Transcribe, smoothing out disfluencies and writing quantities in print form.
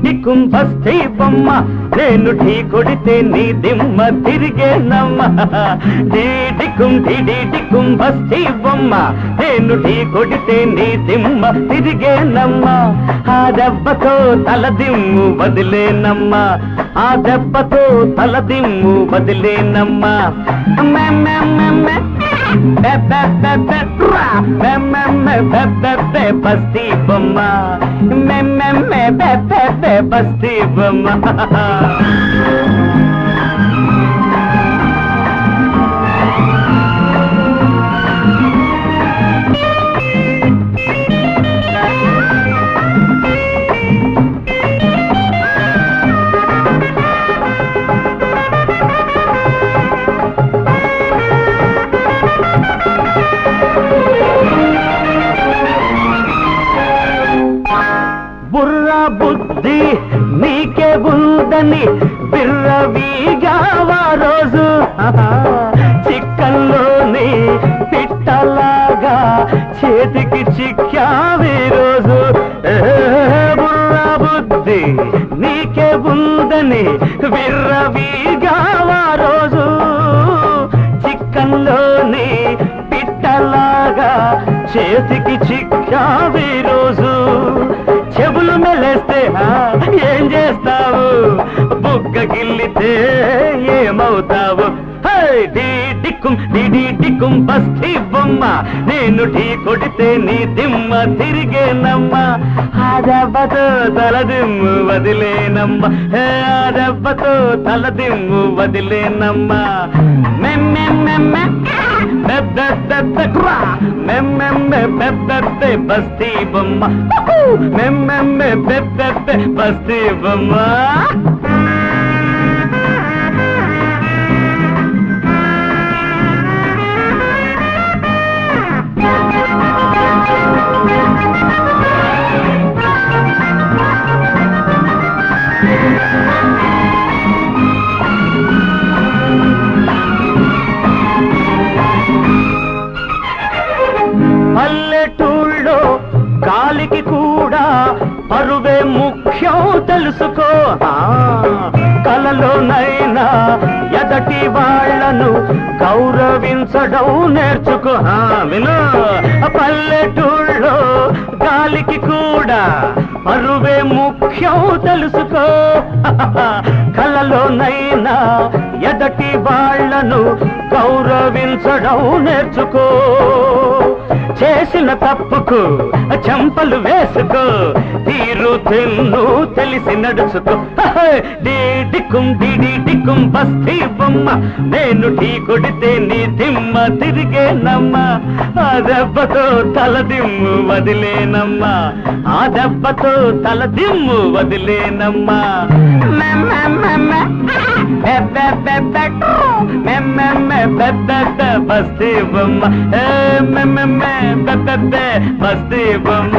డిక్కుం బస్తీ బొమ్మ నేను ఢీ కొడితే నీ దిమ్మ తిరిగేనమ్మ డిక్కుం బస్తీ బొమ్మ నేను ఢీ కొడితే నీ దిమ్మ తిరిగేనమ్మ ఆ దెబ్బతో తలదిమ్ము వదిలేనమ్మ ఆ దెబ్బతో తలదిమ్ము వదిలేనమ్మ బస్తీ బొమ్మ బస్తీ బొమ్మ బుర్రా బుద్ధి నీకే ఉందని బిర్రవీగావా రోజు చిక్కల్లోని పిట్టలాగా చేతికి చిక్కావి రోజు బుర్రా బుద్ధి నీకే ఉందని బిర్రవీగావా రోజు చిక్కల్లోని పిట్టలాగా చేతికి చిక్కావి రోజు చెవులు మెలేస్తే ఏం చేస్తావు బుగ్గ గిల్లితే ఏమవుతావు డిక్కుం బస్తీ బొమ్మ నేను ఢీ కొడితే నీ దిమ్మ తిరిగేనమ్మ ఆ దెబ్బతో తలదిమ్ము వదిలేనమ్మ ఆ దెబ్బతో తలదిమ్ము వదిలేనమ్మ బస్తీ బొమ్మ బస్తీ బొమ్మ పల్లెటూళ్ళో గాలికి కూడా పరువే ముఖ్యం తెలుసుకో కలలోనైనా ఎదటి వాళ్లను గౌరవించడం నేర్చుకో విను పల్లెటూళ్ళో గాలికి కూడా పరువే ముఖ్యం తెలుసుకో కలలోనైనా ఎదటి వాళ్లను గౌరవించడం నేర్చుకో చేసిన తప్పుకు చెంపలు వేసుకో తీరు తెన్ను తెలిసి నడుచుకో డిక్కుం బస్తీ బొమ్మ నేను ఢీ కొడితే నీ దిమ్మ తిరిగేనమ్మ ఆ దెబ్బతో తలదిమ్ము వదిలేనమ్మ ఆ దెబ్బతో తలదిమ్ము వదిలేనమ్మ బస్తీ బొమ్మ బస్తీ బొమ్మ